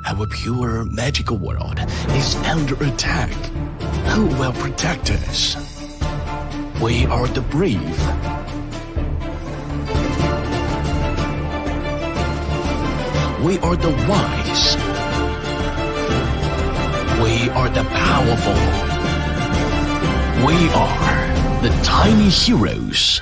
Our pure magical world is under attack. Who will protect us? We are the brave. We are the wise. We are the powerful. We are the tiny heroes.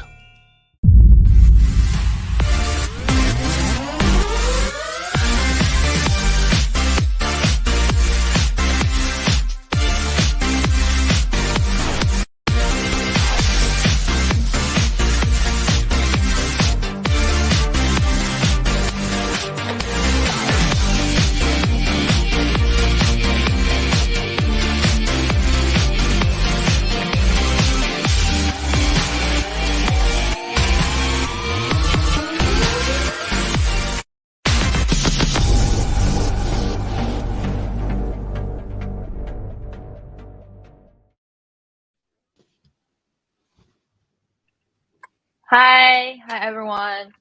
Hi everyone.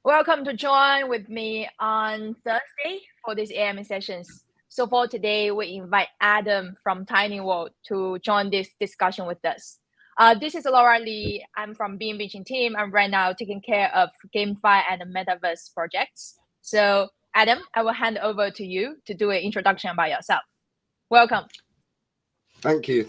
Welcome to join with me on Thursday for these AM sessions. So for today, we invite Adam from Tiny World to join this discussion with us. This is Laura Lee. I'm from BNB Chain team. I'm right now taking care of GameFi and Metaverse projects. So Adam, I will hand over to you to do an introduction about yourself. Welcome. Thank you.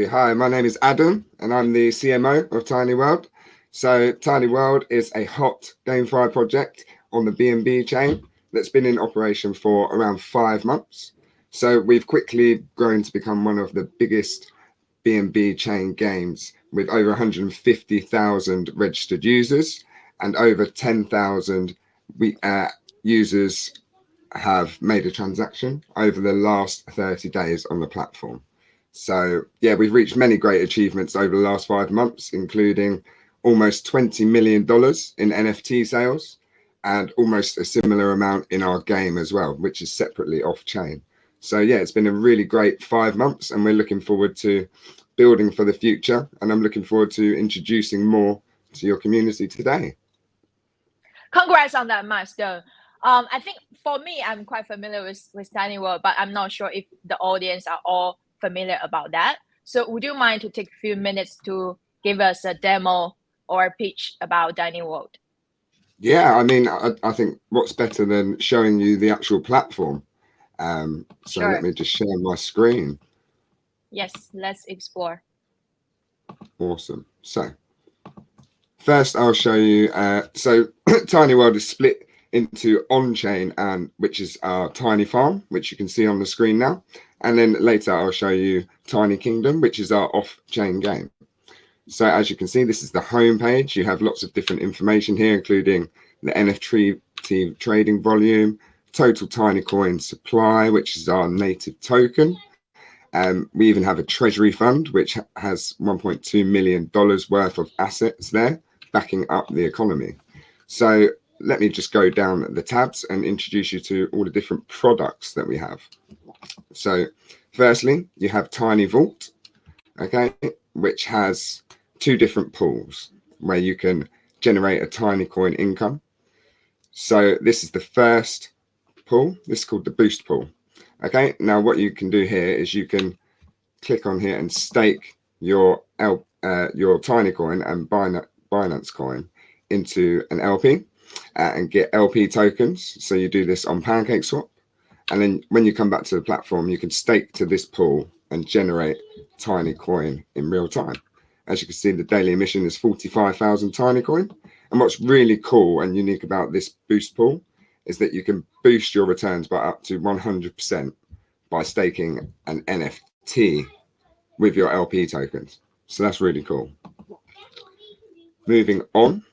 Hi, my name is Adam and I'm the CMO of Tiny World. So Tiny World is a hot GameFi project on the BNB Chain that's been in operation for around 5 months. So we've quickly grown to become one of the biggest BNB Chain games with over 150,000 registered users and over 10,000 users have made a transaction over the last 30 days on the platform. So yeah, we've reached many great achievements over the last 5 months, including almost $20 million in NFT sales and almost a similar amount in our game as well, which is separately off chain. So yeah, it's been a really great 5 months and we're looking forward to building for the future. And I'm looking forward to introducing more to your community today. Congrats on that milestone. I think for me, I'm quite familiar with Tiny World, but I'm not sure if the audience are all familiar about that. So would you mind to take a few minutes to give us a demo or a pitch about Tiny World? Yeah, I mean, I think what's better than showing you the actual platform. Sure. Let me just share my screen. Yes, let's explore. Awesome. So first I'll show you, so Tiny World is split into on-chain, and which is our Tiny Farm, which you can see on the screen now. And then later I'll show you Tiny Kingdom, which is our off-chain game. So as you can see, this is the home page. You have lots of different information here, including the NFT trading volume, total Tiny coin supply, which is our native token. We even have a treasury fund, which has $1.2 million worth of assets there, backing up the economy. So let me just go down the tabs and introduce you to all the different products that we have. So firstly, you have Tiny Vault, okay, which has 2 different pools where you can generate a Tiny coin income. So this is the first pool. This is called the Boost pool. Okay, now what you can do here is you can click on here and stake your Tiny coin and Binance coin into an LP and get LP tokens. So you do this on PancakeSwap. And then when you come back to the platform, you can stake to this pool and generate Tiny coin in real time. As you can see, the daily emission is 45,000 Tiny coin. And what's really cool and unique about this Boost pool is that you can boost your returns by up to 100% by staking an NFT with your LP tokens. So that's really cool. Moving on,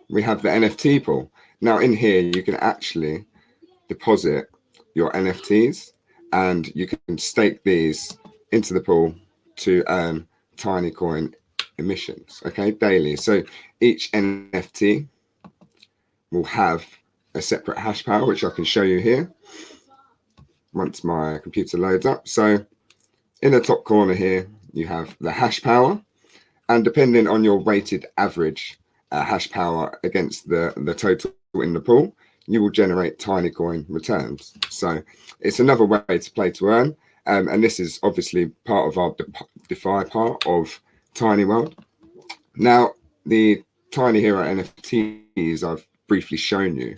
we have the NFT pool. Now in here, you can actually deposit your NFTs and you can stake these into the pool to earn Tiny coin emissions, okay, daily. So each NFT will have a separate hash power, which I can show you here once my computer loads up. So in the top corner here, you have the hash power, and depending on your weighted average hash power against the total in the pool, you will generate tiny coin returns. So it's another way to play to earn. And this is obviously part of our DeFi part of Tiny World. Now, the Tiny Hero NFTs I've briefly shown you,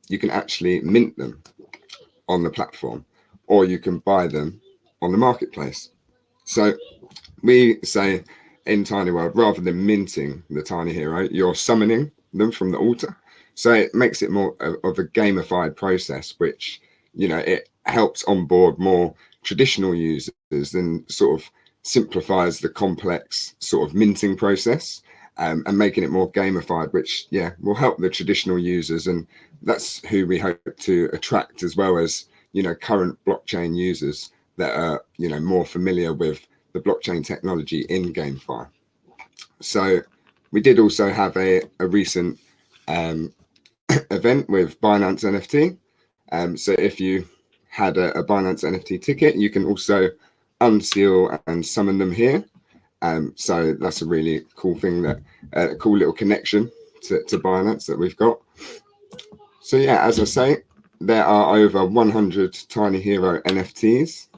you can actually mint them on the platform, or you can buy them on the marketplace. So we say in Tiny World, rather than minting the Tiny Hero, you're summoning them from the altar. So it makes it more of a gamified process, which, you know, it helps onboard more traditional users and sort of simplifies the complex sort of minting process, and making it more gamified, which, yeah, will help the traditional users. And that's who we hope to attract, as well as, you know, current blockchain users that are, you know, more familiar with the blockchain technology in GameFi. So we did also have a recent event with Binance NFT. So if you had a Binance NFT ticket, you can also unseal and summon them here. So that's a really cool thing, that a cool little connection to Binance that we've got. So yeah, as I say, there are over 100 Tiny Hero NFTs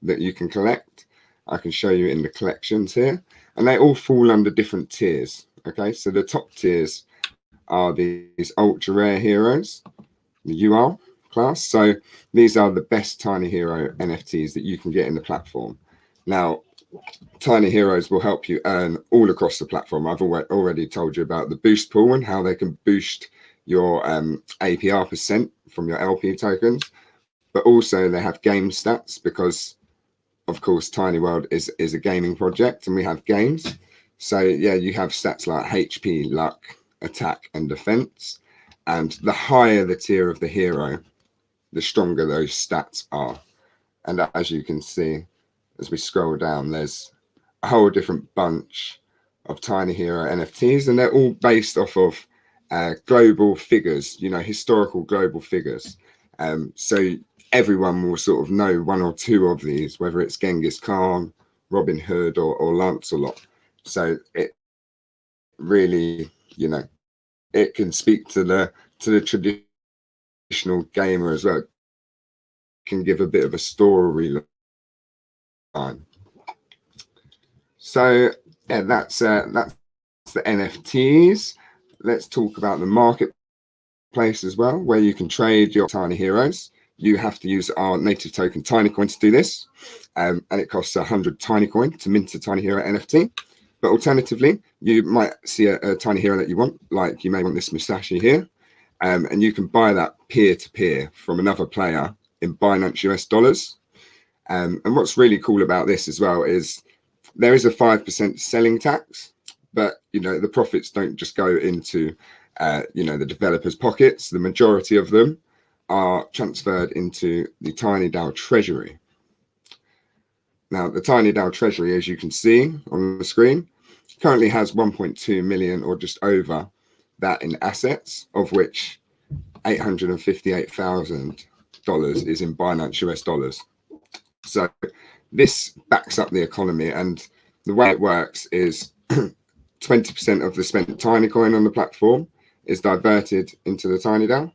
that you can collect. I can show you in the collections here, and they all fall under different tiers. Okay, so the top tiers are these ultra rare heroes, the UR class. So these are the best Tiny Hero NFTs that you can get in the platform. Now, Tiny Heroes will help you earn all across the platform. I've already told you about the boost pool and how they can boost your APR percent from your LP tokens, but also they have game stats, because of course Tiny World is a gaming project and we have games. So yeah, you have stats like HP, luck, attack and defense, and the higher the tier of the hero, the stronger those stats are. And as you can see, as we scroll down, there's a whole different bunch of Tiny Hero NFTs, and they're all based off of global figures, you know, historical global figures. So everyone will sort of know one or two of these, whether it's Genghis Khan, Robin Hood, or Lancelot. So it really, you know, it can speak to the traditional gamer as well. It can give a bit of a storyline. So yeah, that's the NFTs. Let's talk about the marketplace as well, where you can trade your Tiny Heroes. You have to use our native token TinyCoin to do this, and it costs 100 TinyCoin to mint a Tiny Hero NFT. But alternatively, you might see a Tiny Hero that you want, like you may want this Musashi here, and you can buy that peer-to-peer from another player in Binance US dollars. And what's really cool about this as well is there is a 5% selling tax, but you know, the profits don't just go into you know, the developers' pockets. The majority of them are transferred into the Tiny Dow Treasury. Now, the Tiny Dow Treasury, as you can see on the screen, currently has 1.2 million, or just over that, in assets, of which $858,000 is in Binance US dollars. So this backs up the economy, and the way it works is 20% of the spent Tiny coin on the platform is diverted into the Tiny Dow,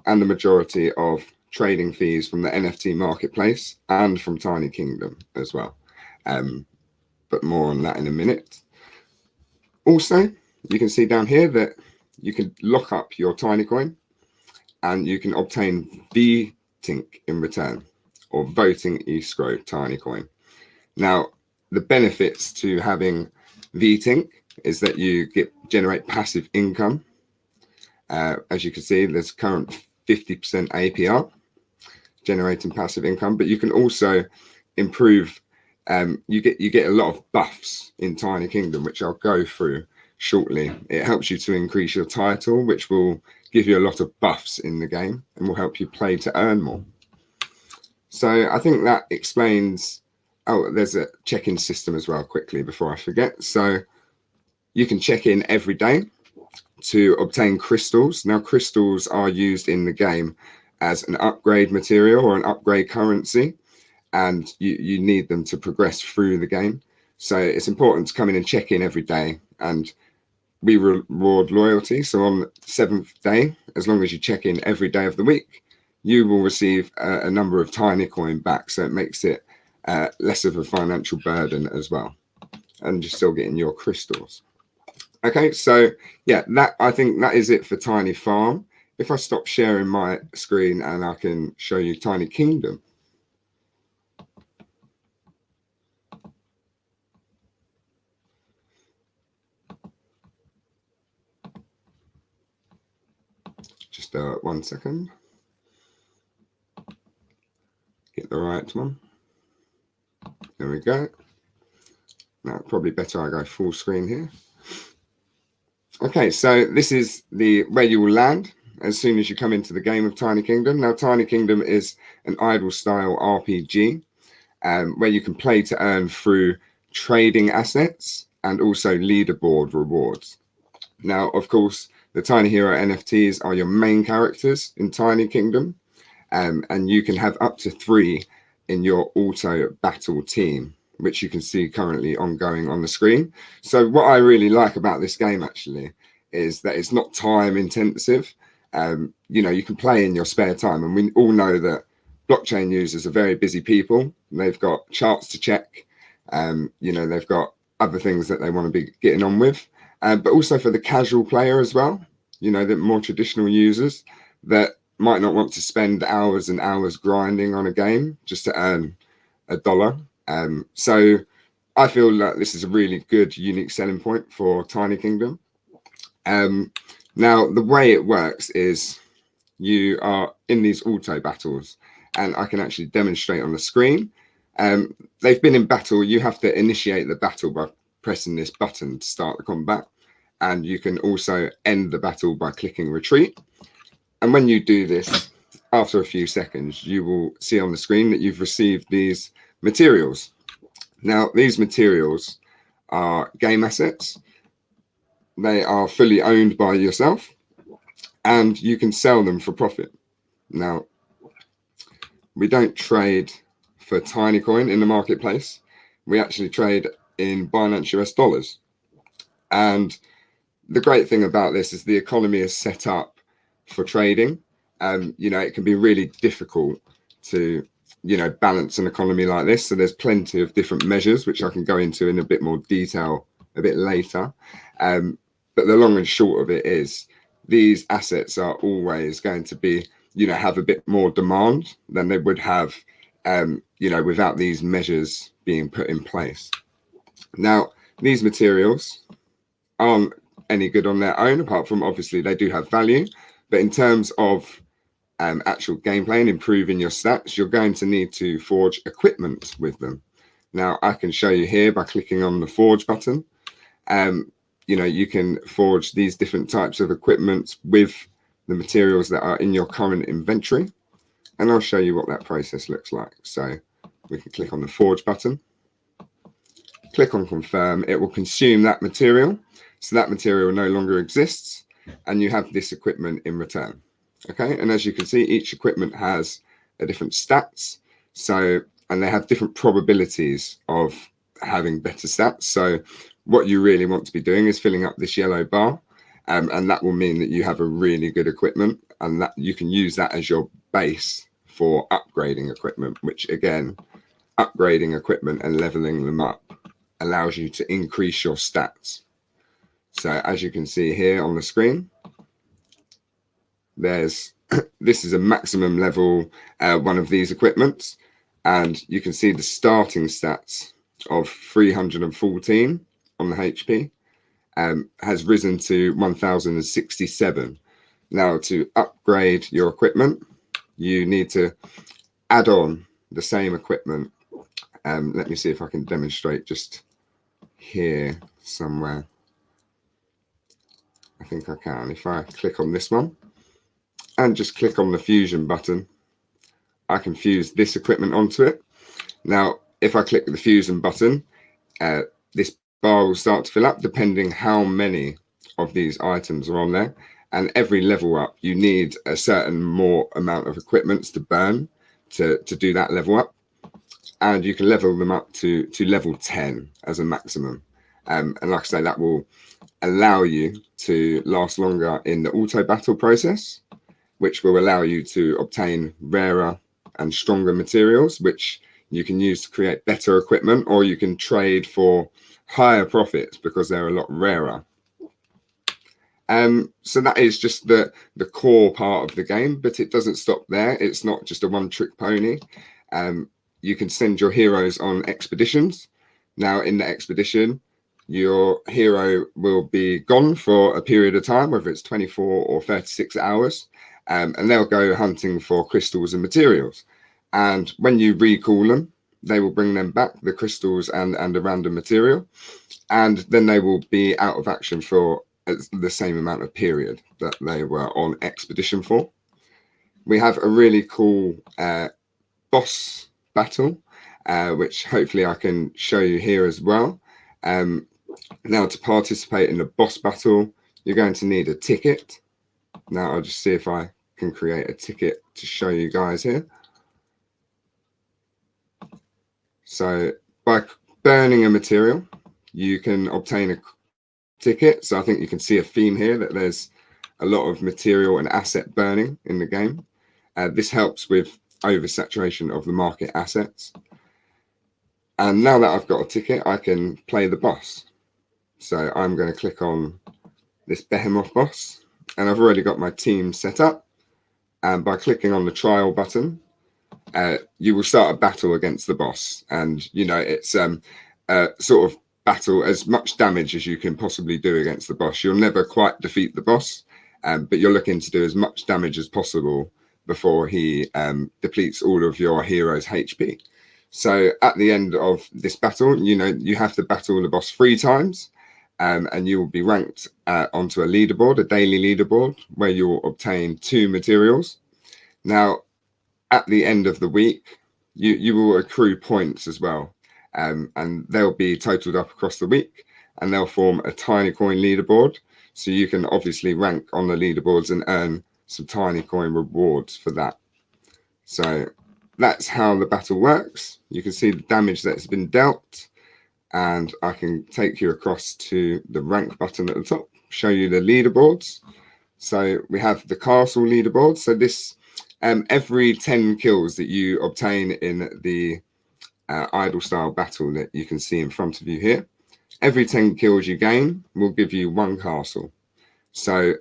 and the majority of trading fees from the NFT marketplace and from Tiny Kingdom as well. But more on that in a minute. Also, you can see down here that you can lock up your Tiny coin and you can obtain VTINC in return, or voting escrow Tiny coin. Now, the benefits to having VTINC is that you generate passive income. As you can see, there's current 50% APR generating passive income, but you can also improve. You get a lot of buffs in Tiny Kingdom, which I'll go through shortly. It helps you to increase your title, which will give you a lot of buffs in the game and will help you play to earn more. So I think that explains. Oh, there's a check-in system as well, quickly before I forget. So you can check in every day to obtain crystals. Now, crystals are used in the game as an upgrade material or an upgrade currency, and you need them to progress through the game. So it's important to come in and check in every day and we reward loyalty. So on the 7th day, as long as you check in every day of the week, you will receive a number of tiny coin back. So it makes it less of a financial burden as well. And you're still getting your crystals. Okay, so yeah, I think that is it for Tiny Farm. If I stop sharing my screen and I can show you Tiny Kingdom. Just 1 second. Get the right one. There we go. Now, probably better I go full screen here. Okay, so this is where you will land as soon as you come into the game of Tiny Kingdom. Now, Tiny Kingdom is an idle style RPG where you can play to earn through trading assets and also leaderboard rewards. Now, of course, the Tiny Hero NFTs are your main characters in Tiny Kingdom, and you can have up to 3 in your auto battle team, which you can see currently ongoing on the screen. So what I really like about this game actually is that it's not time intensive. You know, you can play in your spare time, and we all know that blockchain users are very busy people. They've got charts to check. You know, they've got other things that they want to be getting on with. But also for the casual player as well, you know, the more traditional users that might not want to spend hours and hours grinding on a game just to earn $1. So I feel like this is a really good, unique selling point for Tiny Kingdom. Now, the way it works is you are in these auto battles, and I can actually demonstrate on the screen. They've been in battle. You have to initiate the battle by pressing this button to start the combat. And you can also end the battle by clicking retreat. And when you do this, after a few seconds, you will see on the screen that you've received these materials. Now, these materials are game assets. They are fully owned by yourself, and you can sell them for profit. Now, we don't trade for Tiny Coin in the marketplace. We actually trade in Binance US dollars. And the great thing about this is the economy is set up for trading. You know, it can be really difficult to, you know, balance an economy like this. So there's plenty of different measures, which I can go into in a bit more detail a bit later. But the long and short of it is these assets are always going to be, you know, have a bit more demand than they would have, you know, without these measures being put in place. Now, these materials aren't any good on their own, apart from obviously they do have value. But in terms of actual gameplay and improving your stats, you're going to need to forge equipment with them. Now, I can show you here by clicking on the forge button. You know, you can forge these different types of equipment with the materials that are in your current inventory. And I'll show you what that process looks like. So we can click on the forge button, click on confirm. It will consume that material. So that material no longer exists, and you have this equipment in return. Okay, and as you can see, each equipment has a different stats. So, and they have different probabilities of having better stats. So what you really want to be doing is filling up this yellow bar, and that will mean that you have a really good equipment, and that you can use that as your base for upgrading equipment, which again, upgrading equipment and leveling them up allows you to increase your stats. So as you can see here on the screen, this is a maximum level one of these equipments, and you can see the starting stats of 314 on the HP has risen to 1067. Now, to upgrade your equipment, you need to add on the same equipment. Let me see if I can demonstrate just here somewhere. I think I can. If I click on this one and just click on the fusion button, I can fuse this equipment onto it. Now, if I click the fusion button, this bar will start to fill up depending how many of these items are on there. And every level up, you need a certain more amount of equipments to burn to do that level up. And you can level them up to level 10 as a maximum. And like I say, that will allow you to last longer in the auto battle process, which will allow you to obtain rarer and stronger materials, which you can use to create better equipment, or you can trade for higher profits because they're a lot rarer. So that is just the core part of the game, but it doesn't stop there. It's not just a one-trick pony. You can send your heroes on expeditions. Now, in the expedition, your hero will be gone for a period of time, whether it's 24 or 36 hours, and they'll go hunting for crystals and materials. And when you recall them, they will bring them back, the crystals and a random material, and then they will be out of action for the same amount of period that they were on expedition for. We have a really cool boss battle, which hopefully I can show you here as well. Now, to participate in the boss battle, you're going to need a ticket. Now, I'll just see if I can create a ticket to show you guys here. So by burning a material, you can obtain a ticket. So I think you can see a theme here that there's a lot of material and asset burning in the game. This helps with oversaturation of the market assets. And now that I've got a ticket, I can play the boss. So I'm going to click on this behemoth boss, and I've already got my team set up. And by clicking on the trial button, you will start a battle against the boss. And, you know, it's a sort of battle as much damage as you can possibly do against the boss. You'll never quite defeat the boss, but you're looking to do as much damage as possible before he depletes all of your hero's HP. So at the end of this battle, you know, you have to battle the boss 3 times, and you will be ranked onto a leaderboard, a daily leaderboard, where you'll obtain 2 materials. Now, at the end of the week, you will accrue points as well, and they'll be totaled up across the week, and they'll form a tiny coin leaderboard. So you can obviously rank on the leaderboards and earn some tiny coin rewards for that. So that's how the battle works. You can see the damage that's been dealt, and I can take you across to the rank button at the top, show you the leaderboards. So we have the castle leaderboard. So this, every 10 kills that you obtain in the idle style battle that you can see in front of you here, every 10 kills you gain will give you 1 castle. So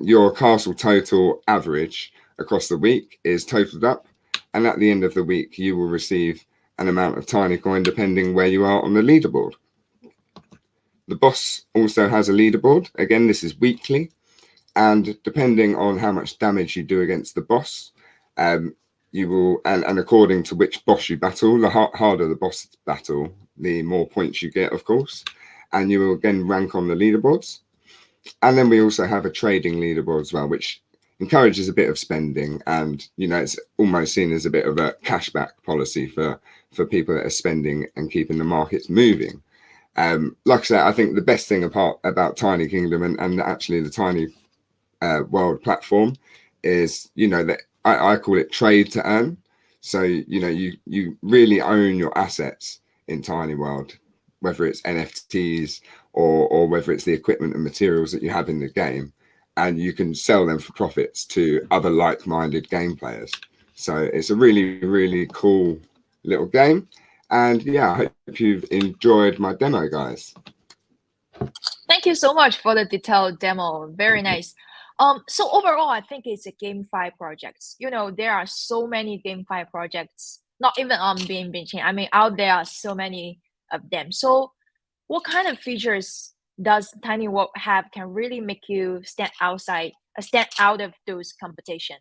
your castle total average across the week is totaled up, and at the end of the week you will receive an amount of tiny coin depending where you are on the leaderboard. The boss also has a leaderboard. Again, this is weekly, and depending on how much damage you do against the boss, you will, and according to which boss you battle, the harder the boss battle, the more points you get, of course, and you will again rank on the leaderboards. And then we also have a trading leaderboard as well, which encourages a bit of spending, and you know, it's almost seen as a bit of a cashback policy for people that are spending and keeping the markets moving. Like I said, I think the best thing about Tiny Kingdom and actually the Tiny World platform is, you know, that I call it trade to earn. So, you know, you really own your assets in Tiny World, whether it's NFTs or whether it's the equipment and materials that you have in the game, and you can sell them for profits to other like-minded game players. So it's a really, really cool little game. And yeah, I hope you've enjoyed my demo, guys. Thank you so much for the detailed demo. Very nice. So overall, I think it's a GameFi project. You know, there are so many GameFi projects, not even on BNB Chain. I mean, out there are so many of them. So what kind of features does Tiny World have can really make you stand out of those competition?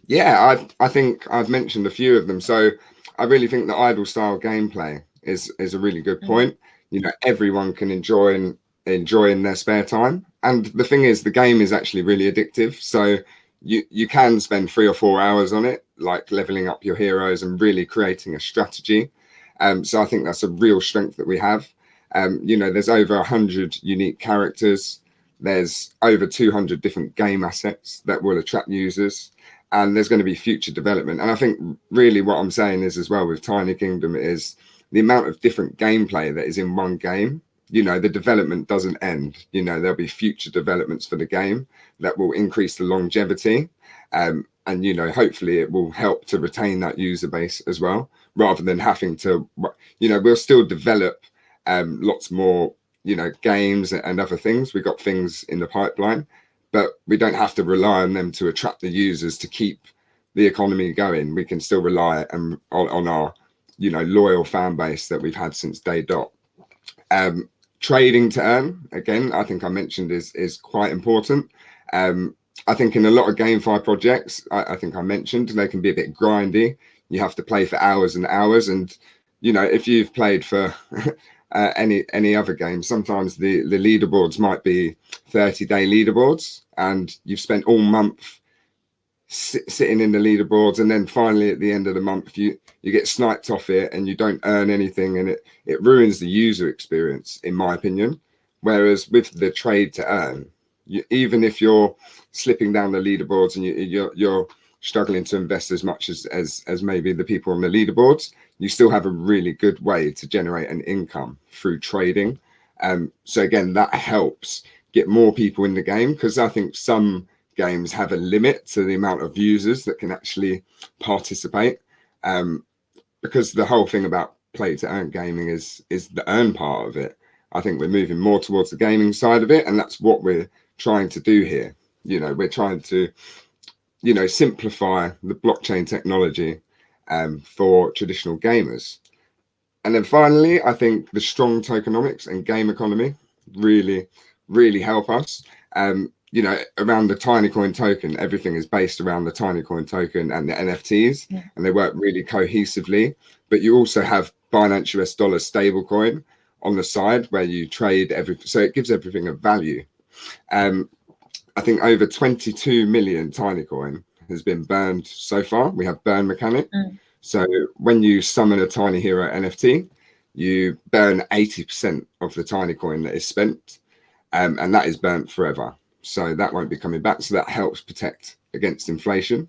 Yeah, I think I've mentioned a few of them. So I really think the idle style gameplay is a really good point. You know, everyone can enjoy in their spare time. And the thing is, the game is actually really addictive. So you can spend 3 or 4 hours on it, like leveling up your heroes and really creating a strategy. So I think that's a real strength that we have. You know, there's over 100 unique characters. There's over 200 different game assets that will attract users. And there's going to be future development. And I think really what I'm saying is as well with Tiny Kingdom is the amount of different gameplay that is in one game, you know, the development doesn't end. You know, there'll be future developments for the game that will increase the longevity. And, you know, hopefully it will help to retain that user base as well, rather than having to, you know, we'll still develop lots more, you know, games and other things. We've got things in the pipeline, but we don't have to rely on them to attract the users to keep the economy going. We can still rely on our, you know, loyal fan base that we've had since day dot. Trading to earn, again, I think I mentioned is quite important. I think in a lot of GameFi projects, I think I mentioned, they can be a bit grindy. You have to play for hours and hours. And, you know, if you've played for any other game, sometimes the leaderboards might be 30-day leaderboards, and you've spent all month sitting in the leaderboards, and then finally at the end of the month you get sniped off it and you don't earn anything, and it ruins the user experience, in my opinion. Whereas with the trade to earn, even if you're slipping down the leaderboards and you're struggling to invest as much as maybe the people on the leaderboards, you still have a really good way to generate an income through trading. So again, that helps get more people in the game, because I think some games have a limit to the amount of users that can actually participate, because the whole thing about play to earn gaming is the earn part of it. I think we're moving more towards the gaming side of it, and that's what we're trying to do here. You know, we're trying to, you know, simplify the blockchain technology for traditional gamers. And then finally, I think the strong tokenomics and game economy really help us. You know, around the Tinycoin token, everything is based around the Tinycoin token and the NFTs, and they work really cohesively. But you also have Binance US dollar stablecoin on the side where you trade everything, so it gives everything a value. I think over 22 million Tinycoin has been burned so far. We have burn mechanic. So when you summon a Tiny Hero NFT, you burn 80% of the Tinycoin that is spent, and that is burnt forever. So that won't be coming back. So that helps protect against inflation.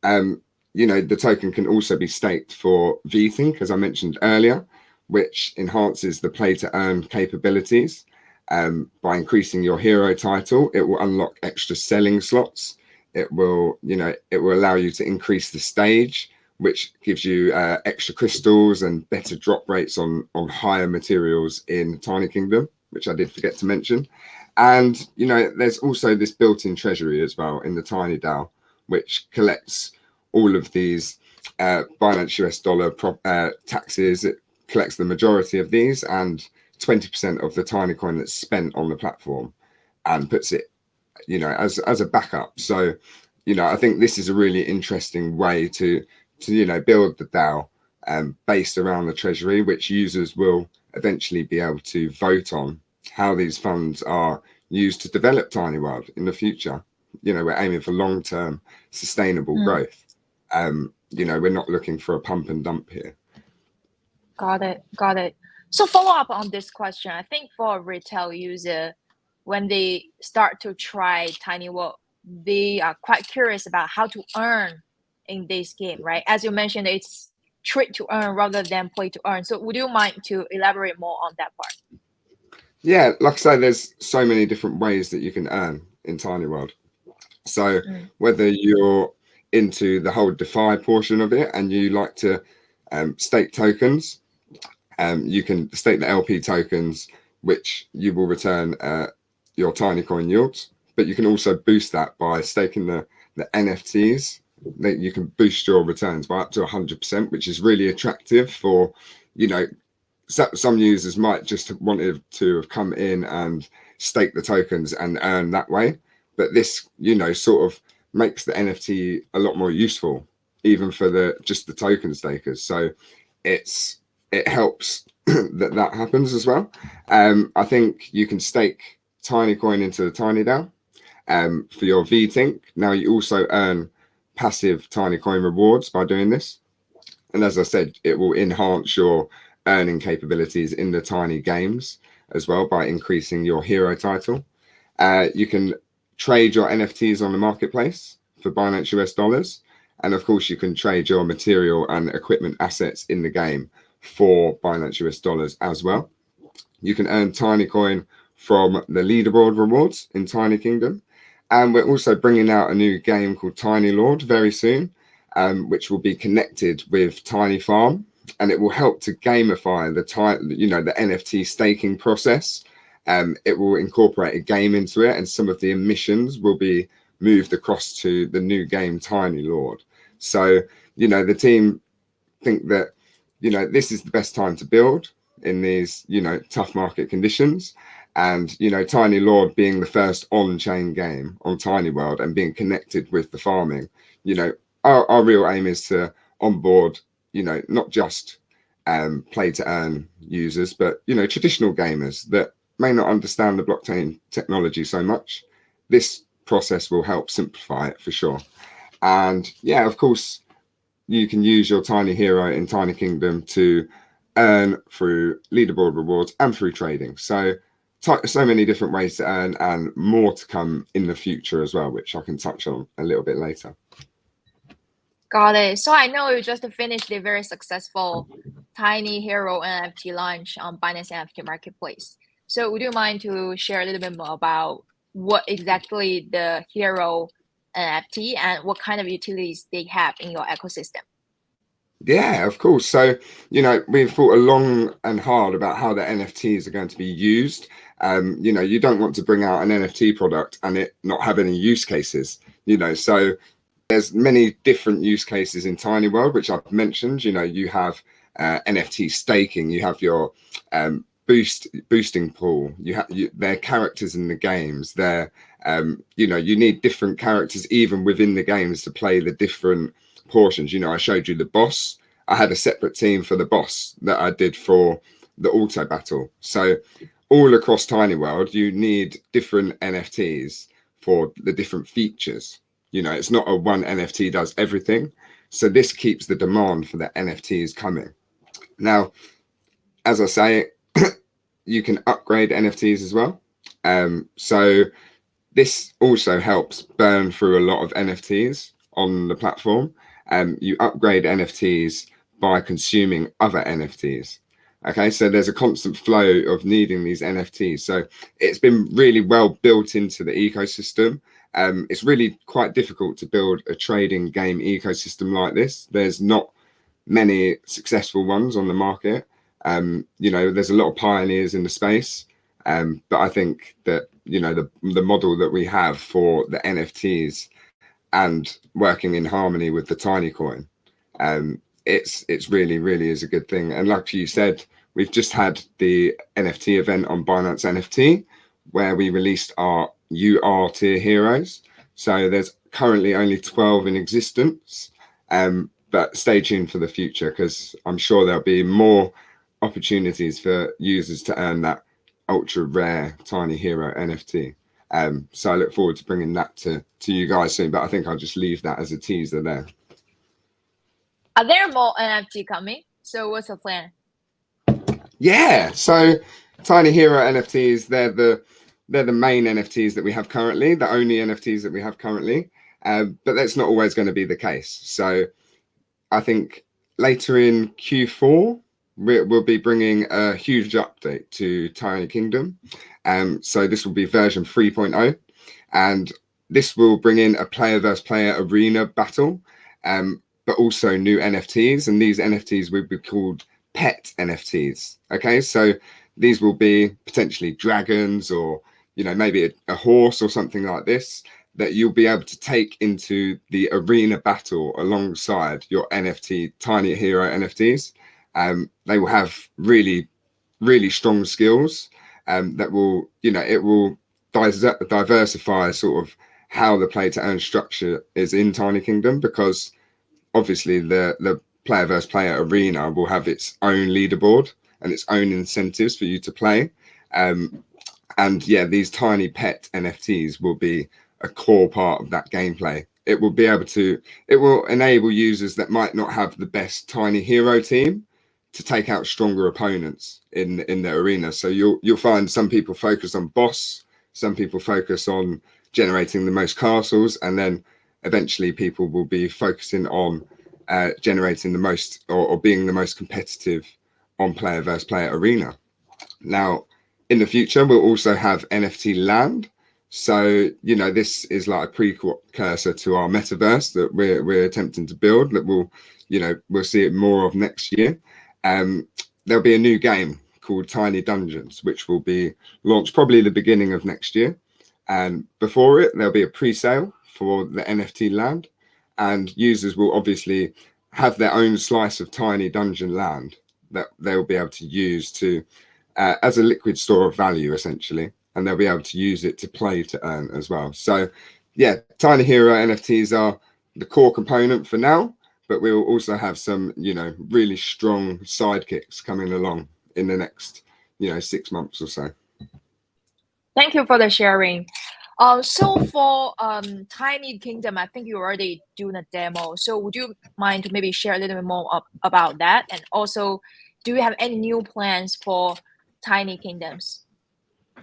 You know, the token can also be staked for VThink, as I mentioned earlier, which enhances the play to earn capabilities. By increasing your hero title, it will unlock extra selling slots. It will, you know, it will allow you to increase the stage, which gives you extra crystals and better drop rates on higher materials in Tiny Kingdom, which I did forget to mention. And, you know, there's also this built-in treasury as well in the Tiny Dow, which collects all of these Binance US dollar taxes. It collects the majority of these and 20% of the Tinycoin that's spent on the platform, and puts it, you know, as a backup. So, you know, I think this is a really interesting way to you know, build the DAO based around the treasury, which users will eventually be able to vote on how these funds are used to develop Tiny World in the future. You know, we're aiming for long-term sustainable growth. You know, we're not looking for a pump and dump here. Got it. So follow up on this question, I think for a retail user, when they start to try Tiny World, they are quite curious about how to earn in this game, right? As you mentioned, it's trade to earn rather than play to earn. So would you mind to elaborate more on that part? Yeah, like I say, there's so many different ways that you can earn in Tiny World. So whether you're into the whole DeFi portion of it and you like to stake tokens, you can stake the LP tokens, which you will return your Tinycoin yields. But you can also boost that by staking the NFTs. That you can boost your returns by up to 100%, which is really attractive for, you know, some users might just have wanted to have come in and stake the tokens and earn that way. But this, you know, sort of makes the NFT a lot more useful, even for just the token stakers. So it helps that happens as well. I think you can stake Tinycoin into the Tiny Dow for your VThink. Now you also earn passive Tinycoin rewards by doing this. And as I said, it will enhance your earning capabilities in the Tiny games as well by increasing your hero title. You can trade your NFTs on the marketplace for Binance US dollars. And of course, you can trade your material and equipment assets in the game for Binance US dollars as well. You can earn Tiny Coin from the leaderboard rewards in Tiny Kingdom. And we're also bringing out a new game called Tiny Lord very soon, which will be connected with Tiny Farm, and it will help to gamify the NFT staking process. It will incorporate a game into it, and some of the emissions will be moved across to the new game Tiny Lord. So, the team think that, this is the best time to build in these, tough market conditions. And, Tiny Lord being the first on-chain game on Tiny World and being connected with the farming, our real aim is to onboard, not just play to earn users, but, traditional gamers that may not understand the blockchain technology so much. This process will help simplify it for sure. And yeah, of course, you can use your tiny hero in Tiny Kingdom to earn through leaderboard rewards and through trading. So many different ways to earn, and more to come in the future as well, which I can touch on a little bit later. Got it. So I know you just finished a very successful Tiny Hero NFT launch on Binance NFT Marketplace. So would you mind to share a little bit more about what exactly the Hero NFT and what kind of utilities they have in your ecosystem? Yeah, of course. So, we've thought long and hard about how the NFTs are going to be used. You don't want to bring out an NFT product and it not have any use cases, so there's many different use cases in Tiny World, which I've mentioned. You have NFT staking, you have your boosting pool, you have their characters in the games. They're you need different characters even within the games to play the different portions. I showed you the boss. I had a separate team for the boss that I did for the auto battle. So all across Tiny World, you need different NFTs for the different features. It's not a one NFT does everything. So this keeps the demand for the NFTs coming. Now, as I say, you can upgrade NFTs as well. So this also helps burn through a lot of NFTs on the platform. You upgrade NFTs by consuming other NFTs. Okay, so there's a constant flow of needing these NFTs. So it's been really well built into the ecosystem. It's really quite difficult to build a trading game ecosystem like this. There's not many successful ones on the market. There's a lot of pioneers in the space. But I think that, the model that we have for the NFTs and working in harmony with the Tiny Coin, it's really, really is a good thing. And like you said, we've just had the NFT event on Binance NFT, where we released our UR tier heroes. So there's currently only 12 in existence, but stay tuned for the future, because I'm sure there'll be more opportunities for users to earn that ultra rare Tiny Hero NFT. So I look forward to bringing that to you guys soon, but I think I'll just leave that as a teaser there. Are there more NFT coming? So what's the plan? Yeah, so Tiny Hero NFTs, they're the main NFTs that we have currently, the only NFTs that we have currently, but that's not always going to be the case. So I think later in Q4, we'll be bringing a huge update to Tiny Kingdom. So this will be version 3.0, and this will bring in a player versus player arena battle, but also new NFTs, and these NFTs will be called pet NFTs. Okay, so these will be potentially dragons, or maybe a horse or something like this, that you'll be able to take into the arena battle alongside your NFT Tiny Hero NFTs. They will have really, really strong skills, that will, it will diversify sort of how the play to earn structure is in Tiny Kingdom, because obviously the player versus player arena will have its own leaderboard and its own incentives for you to play. And yeah, these tiny pet NFTs will be a core part of that gameplay. It will enable users that might not have the best Tiny Hero team to take out stronger opponents in the arena. So you'll find some people focus on boss, some people focus on generating the most castles, and then eventually people will be focusing on generating the most, or being the most competitive on player versus player arena. Now, in the future, we'll also have NFT land. So, you know, this is like a precursor to our metaverse that we're attempting to build that we'll see it more of next year. There'll be a new game called Tiny Dungeons, which will be launched probably the beginning of next year. And before it, there'll be a pre-sale for the NFT land, and users will obviously have their own slice of Tiny Dungeon land that they'll be able to use to as a liquid store of value, essentially, and they'll be able to use it to play to earn as well. So yeah, Tiny Hero NFTs are the core component for now, but we will also have some, you know, really strong sidekicks coming along in the next, 6 months or so. Thank you for the sharing. So for Tiny Kingdom, I think you already doing a demo. So would you mind to maybe share a little bit more about that? And also, do you have any new plans for Tiny Kingdoms?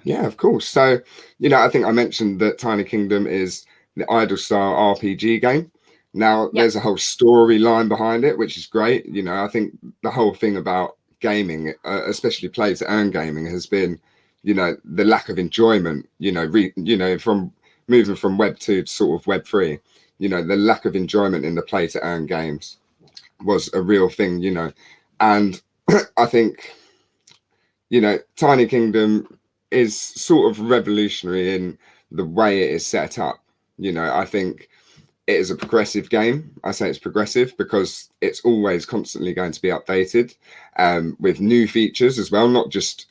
Yeah, of course. So, I think I mentioned that Tiny Kingdom is the idle style RPG game. Now, there's a whole storyline behind it, which is great. I think the whole thing about gaming, especially play to earn gaming, has been, the lack of enjoyment, from moving from Web 2 to sort of Web 3, the lack of enjoyment in the play to earn games was a real thing, and I think, Tiny Kingdom is sort of revolutionary in the way it is set up. I think it is a progressive game. I say it's progressive because it's always constantly going to be updated with new features as well, not just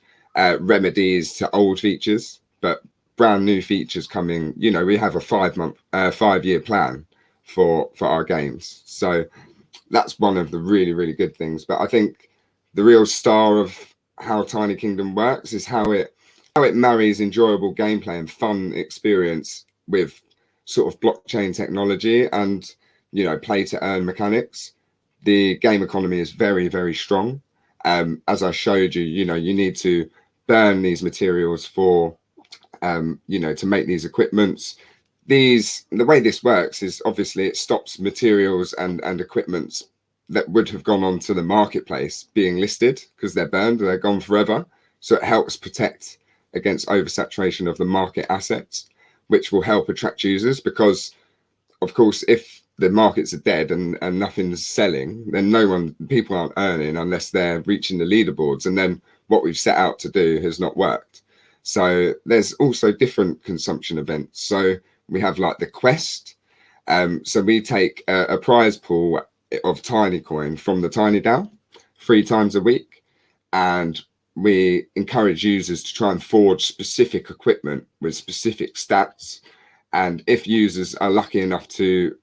remedies to old features, but brand new features coming. We have a 5-year plan for our games. So that's one of the really, really good things. But I think the real star of how Tiny Kingdom works is how it marries enjoyable gameplay and fun experience with sort of blockchain technology and play to earn mechanics. The game economy is very, very strong. As I showed you, you need to burn these materials for to make these equipments. The way this works is obviously it stops materials and equipments that would have gone onto the marketplace being listed because they're burned, they're gone forever. So it helps protect against oversaturation of the market assets, which will help attract users, because of course if the markets are dead and nothing's selling, then people aren't earning unless they're reaching the leaderboards, and then what we've set out to do has not worked. So there's also different consumption events. So we have like the quest. So we take a prize pool of Tiny Coin from the Tiny Dow 3 times a week, and we encourage users to try and forge specific equipment with specific stats. And if users are lucky enough to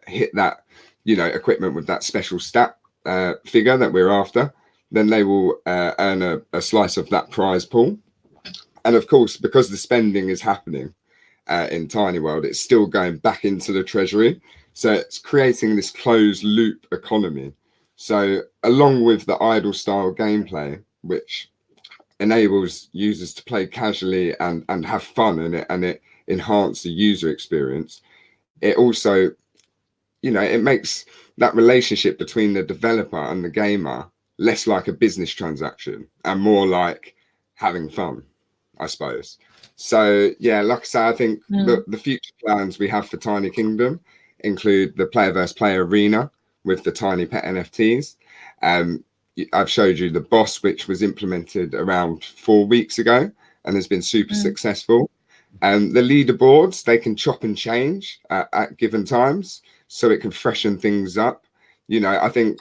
hit that, equipment with that special stat figure that we're after, then they will earn a slice of that prize pool. And of course, because the spending is happening in Tiny World, it's still going back into the treasury. So it's creating this closed loop economy. So along with the idle style gameplay, which enables users to play casually and have fun in it, and it enhances the user experience, it also, it makes that relationship between the developer and the gamer less like a business transaction and more like having fun, I suppose. So yeah, like I say, I think the future plans we have for Tiny Kingdom include the player versus player arena with the tiny pet NFTs. I've showed you the boss, which was implemented around 4 weeks ago and has been super successful. The leaderboards, they can chop and change at given times, so it can freshen things up. I think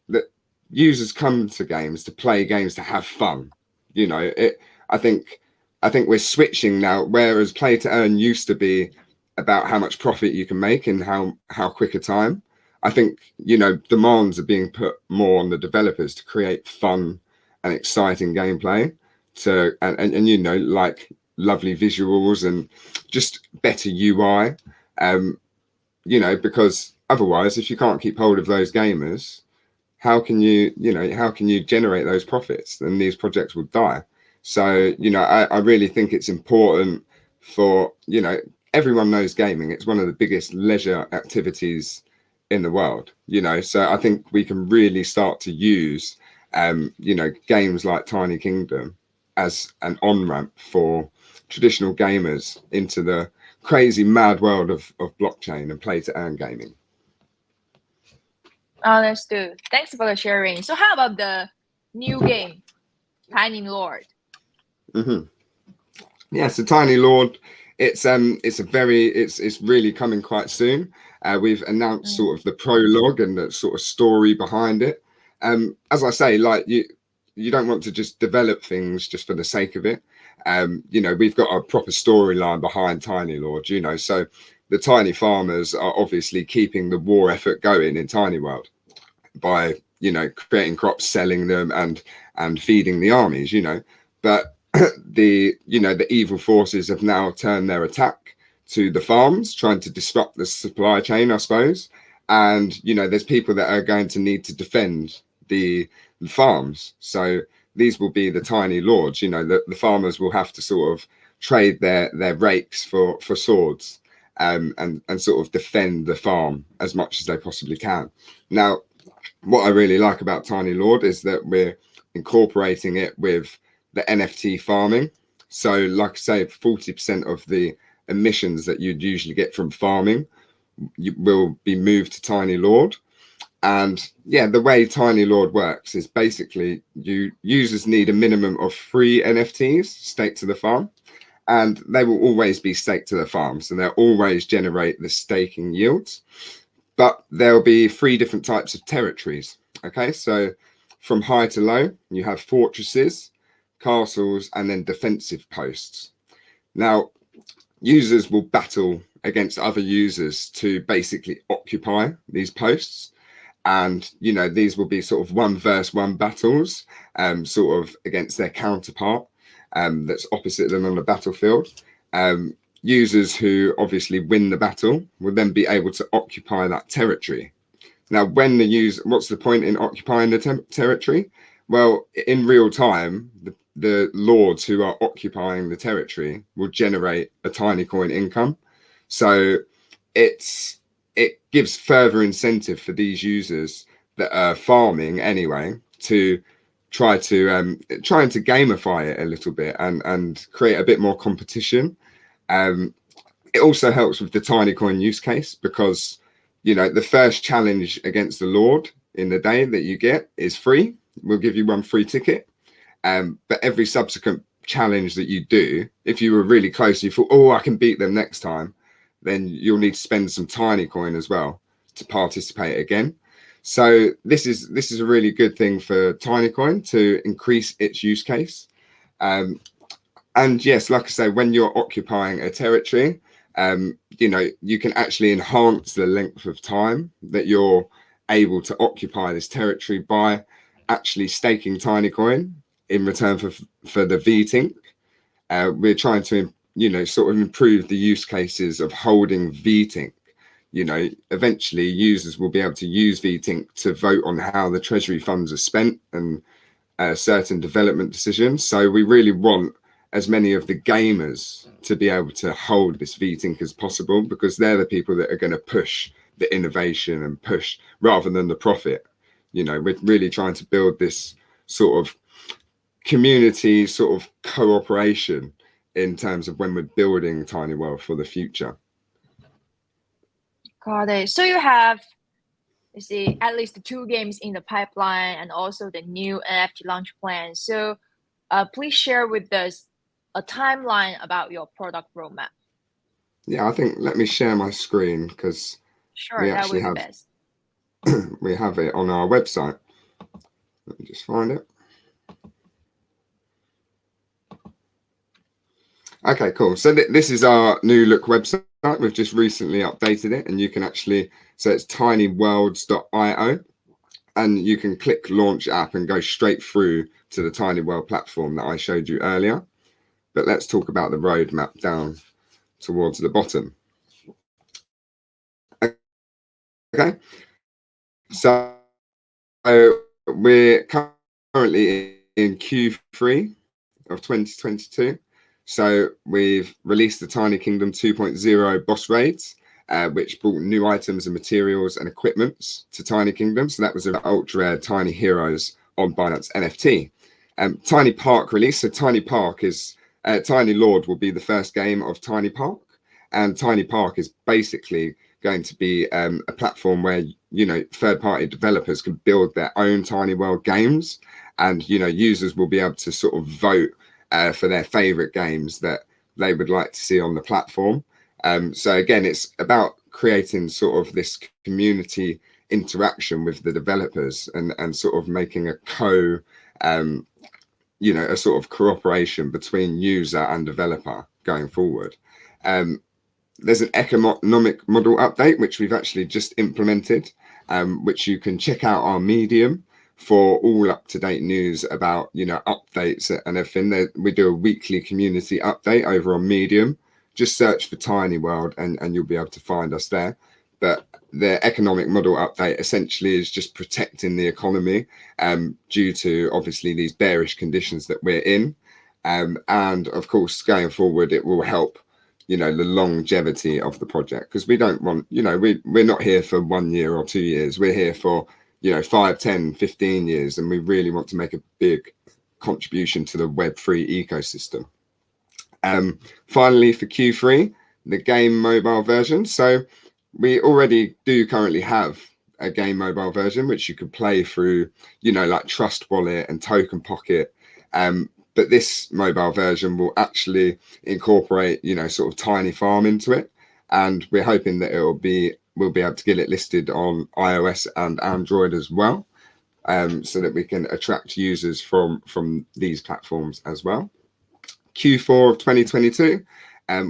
that users come to games to play games to have fun. I think we're switching now, whereas play to earn used to be about how much profit you can make in how quick a time. I think, demands are being put more on the developers to create fun and exciting gameplay and like lovely visuals and just better UI, because otherwise, if you can't keep hold of those gamers, how can you generate those profits? Then these projects will die. So, I really think it's important for, everyone knows gaming. It's one of the biggest leisure activities in the world, so I think we can really start to use games like Tiny Kingdom as an on-ramp for traditional gamers into the crazy mad world of blockchain and play to earn gaming. Understood. Thanks for the sharing. So how about the new game, Tiny Lord? Yeah, so Tiny Lord, it's really coming quite soon. We've announced sort of the prologue and the sort of story behind it. As I say, like you don't want to just develop things just for the sake of it. We've got a proper storyline behind Tiny Lord, so the tiny farmers are obviously keeping the war effort going in Tiny World by, creating crops, selling them and feeding the armies, but the evil forces have now turned their attack to the farms, trying to disrupt the supply chain, I suppose. And, there's people that are going to need to defend the farms. So these will be the tiny lords, the farmers will have to sort of trade their rakes for swords, and sort of defend the farm as much as they possibly can. Now, what I really like about Tiny Lord is that we're incorporating it with the NFT farming. So like I say, 40% of the emissions that you'd usually get from farming will be moved to Tiny Lord. And yeah, the way Tiny Lord works is basically users need a minimum of 3 NFTs staked to the farm, and they will always be staked to the farm. So they'll always generate the staking yields. But there'll be 3 different types of territories. Okay, so from high to low, you have fortresses, castles, and then defensive posts. Now, users will battle against other users to basically occupy these posts. And, these will be sort of 1v1 battles, sort of against their counterpart that's opposite them on the battlefield. Users who obviously win the battle will then be able to occupy that territory. Now, what's the point in occupying the territory? Well, in real time, the lords who are occupying the territory will generate a tiny coin income. So it gives further incentive for these users that are farming anyway to trying to gamify it a little bit and create a bit more competition. It also helps with the tiny coin use case because, the first challenge against the Lord in the day that you get is free. We'll give you 1 free ticket. But every subsequent challenge that you do, if you were really close, you thought, oh, I can beat them next time, then you'll need to spend some tiny coin as well to participate again. So this is a really good thing for tiny coin to increase its use case. And yes, like I say, when you're occupying a territory, you can actually enhance the length of time that you're able to occupy this territory by actually staking tiny coin in return for the VTink. We're trying to, sort of improve the use cases of holding VTink. Eventually users will be able to use VTink to vote on how the treasury funds are spent and certain development decisions. So we really want as many of the gamers to be able to hold this VTink as possible, because they're the people that are going to push the innovation and push rather than the profit. We're really trying to build this sort of community sort of cooperation in terms of when we're building Tiny World for the future. Got it. So you have, at least 2 games in the pipeline and also the new NFT launch plan. So please share with us a timeline about your product roadmap. Yeah, I think let me share my screen because we actually have best. We have it on our website. Let me just find it. Okay, cool. So this is our new look website. We've just recently updated it, and you can actually, so it's tinyworlds.io, and you can click launch app and go straight through to the Tiny World platform that I showed you earlier. But let's talk about the roadmap down towards the bottom. Okay, so we're currently in Q3 of 2022. So we've released the Tiny Kingdom 2.0 boss raids, which brought new items and materials and equipments to Tiny Kingdom. So that was an ultra rare Tiny Heroes on Binance NFT. Tiny Park release. So Tiny Park is Tiny Lord will be the first game of Tiny Park, and Tiny Park is basically going to be a platform where third-party developers can build their own Tiny World games, and users will be able to sort of vote for their favorite games that they would like to see on the platform. So again, it's about creating sort of this community interaction with the developers and sort of making a a sort of cooperation between user and developer going forward. There's an economic model update which we've actually just implemented, which you can check out our Medium for all up-to-date news about updates and everything. We do a weekly community update over on Medium. Just search for Tiny World and you'll be able to find us there. But the economic model update essentially is just protecting the economy due to obviously these bearish conditions that we're in. And of course, going forward, it will help the longevity of the project, because we don't want, we're not here for 1 year or 2 years. We're here for 5, 10, 15 years, and we really want to make a big contribution to the Web3 ecosystem. Finally, for Q3, the game mobile version. So we already do currently have a game mobile version which you could play through like Trust Wallet and Token Pocket, but this mobile version will actually incorporate sort of Tiny Farm into it, and we're hoping that we'll be able to get it listed on iOS and Android as well, so that we can attract users from these platforms as well. Q4 of 2022,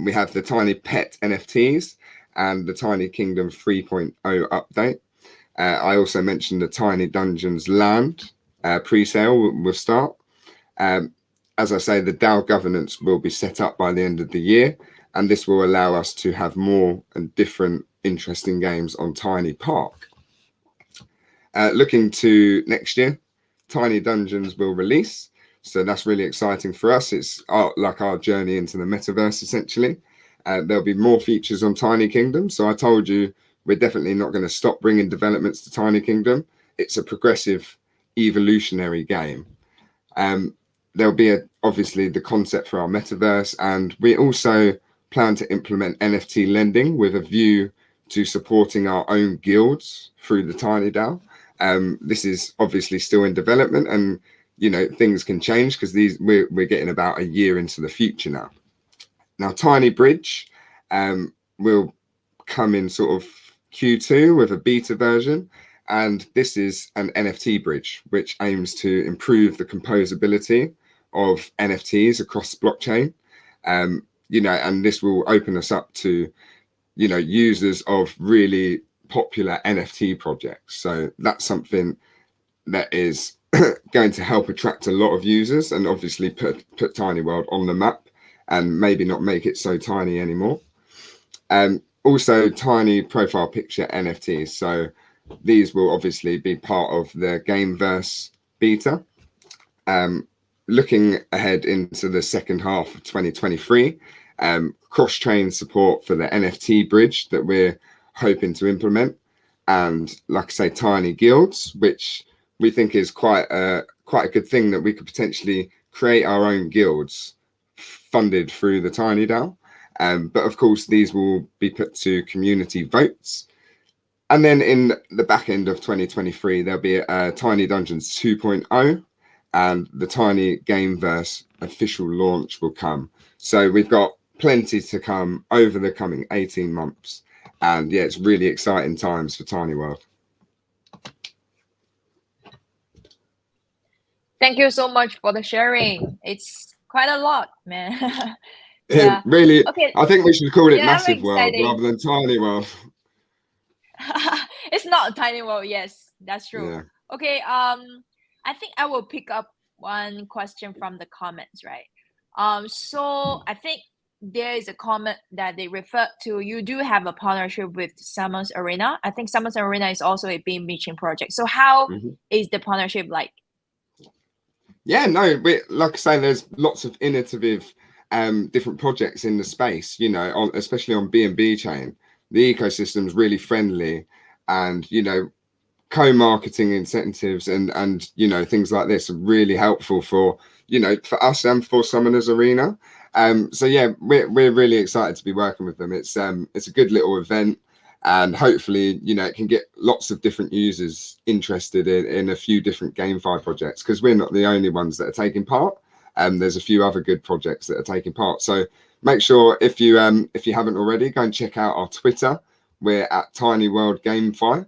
we have the Tiny Pet NFTs and the Tiny Kingdom 3.0 update. I also mentioned the Tiny Dungeons land pre-sale will start. As I say, the DAO governance will be set up by the end of the year, and this will allow us to have more and different interesting games on Tiny Park. Looking to next year, Tiny Dungeons will release. So that's really exciting for us. It's like our journey into the metaverse, essentially. There'll be more features on Tiny Kingdom. So I told you, we're definitely not going to stop bringing developments to Tiny Kingdom. It's a progressive, evolutionary game. There'll be obviously the concept for our metaverse, and we also plan to implement NFT lending with a view to supporting our own guilds through the Tiny DAO. This is obviously still in development, and things can change because we're getting about a year into the future now. Now, Tiny Bridge will come in sort of Q2 with a beta version, and this is an NFT bridge which aims to improve the composability of NFTs across blockchain. And this will open us up to users of really popular NFT projects. So that's something that is going to help attract a lot of users and obviously put Tiny World on the map and maybe not make it so tiny anymore. Also, tiny profile picture NFTs. So these will obviously be part of the Gameverse beta. Looking ahead into the second half of 2023, cross-chain support for the NFT bridge that we're hoping to implement, and like I say, tiny guilds, which we think is quite a good thing, that we could potentially create our own guilds funded through the Tiny DAO. But of course, these will be put to community votes. And then in the back end of 2023, there'll be a Tiny Dungeons 2.0, and the Tiny Gameverse official launch will come. So we've got plenty to come over the coming 18 months. And yeah, it's really exciting times for Tiny World. Thank you so much for the sharing. It's quite a lot, man. Yeah. Really, okay. I think we should call it Massive World rather than Tiny World. It's not a Tiny World, yes, that's true. Yeah. Okay, I think I will pick up one question from the comments, right? So I think there is a comment that they refer to, you do have a partnership with Summons Arena. I think Summons Arena is also a BNB Chain project. So how is the partnership like? Yeah, no, like I say, there's lots of innovative different projects in the space, especially on BNB Chain. The ecosystem is really friendly, and co-marketing incentives and you know, things like this are really helpful for, you know, for us and for Summoners Arena. So yeah, we're really excited to be working with them. It's a good little event, and hopefully, you know, it can get lots of different users interested in a few different GameFi projects, because we're not the only ones that are taking part. There's a few other good projects that are taking part. So make sure, if you haven't already, go and check out our Twitter. We're at Tiny World GameFi.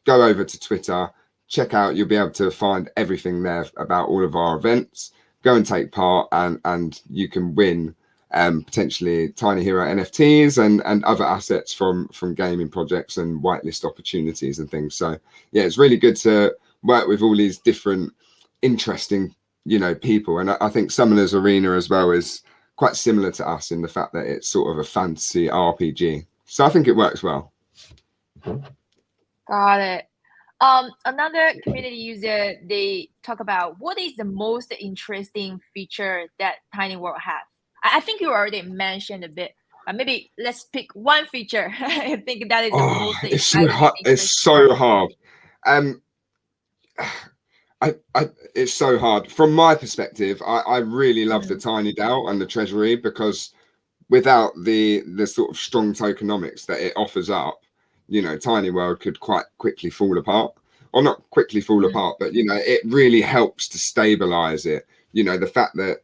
Go over to Twitter, check out, you'll be able to find everything there about all of our events. Go and take part, and you can win potentially Tiny Hero NFTs and other assets from gaming projects and whitelist opportunities and things. So yeah, it's really good to work with all these different interesting, you know, people. And I think Summoners Arena as well is quite similar to us in the fact that it's sort of a fantasy RPG. So I think it works well. Got it. Another community user, they talk about what is the most interesting feature that Tiny World has. I think you already mentioned a bit, but maybe let's pick one feature. I think that is the most It's so exciting. hard. It's so hard. It's so hard. From my perspective, I really love the Tiny Dow and the Treasury, because without the sort of strong tokenomics that it offers up, you know, Tiny World could quite quickly fall apart. Or not quickly fall apart, but, you know, it really helps to stabilize it. You know, the fact that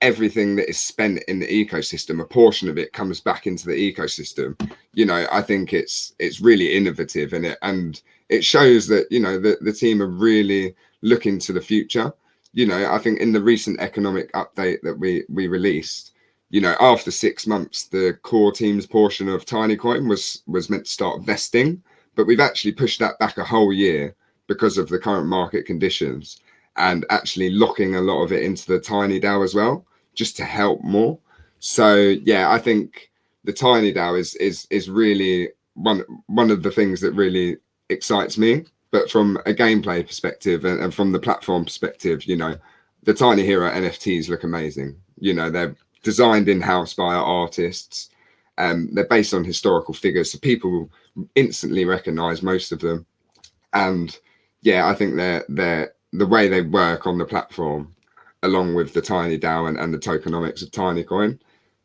everything that is spent in the ecosystem, a portion of it comes back into the ecosystem. You know, I think it's really innovative in it, and it shows that, you know, the team are really looking to the future. You know, I think in the recent economic update that we released, you know, after 6 months, the core team's portion of Tinycoin was meant to start vesting, but we've actually pushed that back a whole year because of the current market conditions, and actually locking a lot of it into the Tiny Dow as well, just to help more. So yeah, I think the Tiny Dow is really one of the things that really excites me. But from a gameplay perspective and from the platform perspective, you know, the Tiny Hero NFTs look amazing. You know, they're designed in-house by our artists. They're based on historical figures, so people will instantly recognize most of them. And yeah, I think they're the way they work on the platform, along with the Tiny Dow and the tokenomics of Tinycoin.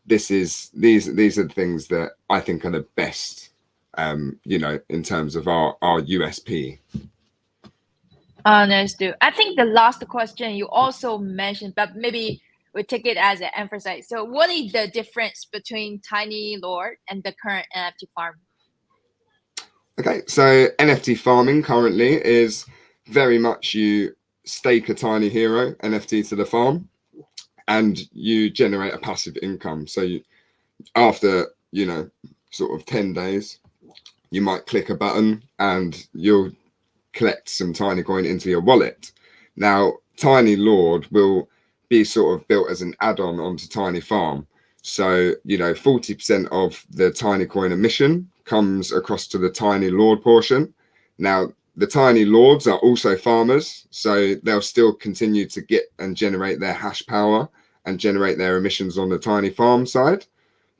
These are the things that I think are the best, you know, in terms of our USP. Understood. I think the last question you also mentioned, but maybe we take it as an emphasis. So what is the difference between Tiny Lord and the current NFT farm? Okay, so NFT farming currently is very much you stake a Tiny Hero NFT to the farm, and you generate a passive income. So after, you know, sort of 10 days, you might click a button and you'll collect some Tinycoin into your wallet. Now, Tiny Lord will be sort of built as an add-on onto Tiny Farm. So, you know, 40% of the Tinycoin emission comes across to the Tiny Lord portion. Now, the Tiny Lords are also farmers, so they'll still continue to get and generate their hash power and generate their emissions on the Tiny Farm side.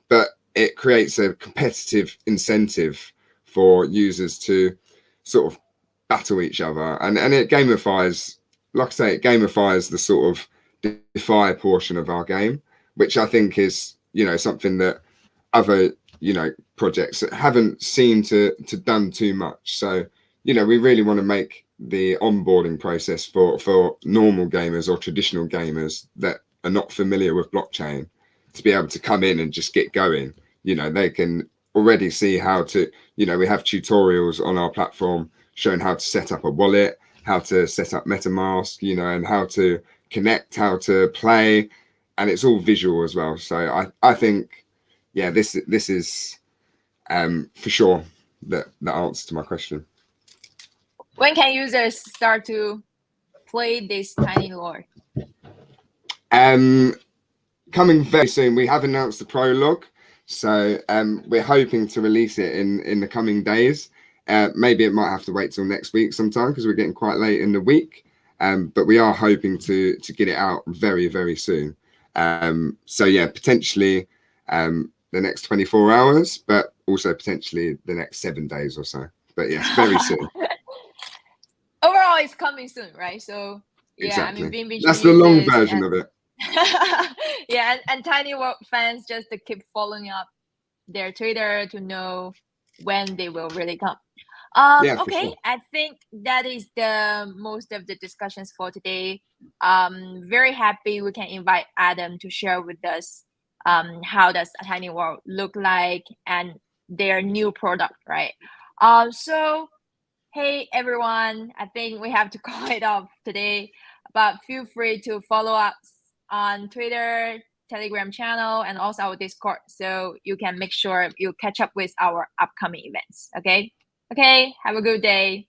But it creates a competitive incentive for users to sort of battle each other, and it gamifies, like I say, it gamifies the sort of DeFi portion of our game, which I think is, you know, something that other, you know, projects haven't seemed to done too much. So, you know, we really want to make the onboarding process for normal gamers or traditional gamers that are not familiar with blockchain to be able to come in and just get going. You know, they can already see how to, you know, we have tutorials on our platform showing how to set up a wallet, how to set up MetaMask, you know, and how to connect, how to play, and it's all visual as well. So I think, yeah, this is for sure the answer to my question. When can users start to play this Tiny Lord? Coming very soon. We have announced the prologue, so we're hoping to release it in the coming days. Maybe it might have to wait till next week sometime because we're getting quite late in the week. But we are hoping to get it out very, very soon. So yeah, potentially the next 24 hours, but also potentially the next 7 days or so. But yes, very soon. it's coming soon, right? So yeah, Exactly. I mean, BNB That's the long users version of it. yeah, and Tiny World fans just to keep following up their Twitter to know when they will really come. Yeah, for Okay, sure. I think that is the most of the discussions for today. Very happy we can invite Adam to share with us how does a Tiny World look like and their new product, right? So hey everyone, I think we have to call it off today, but feel free to follow us on Twitter, Telegram channel, and also our Discord so you can make sure you catch up with our upcoming events. Okay, have a good day.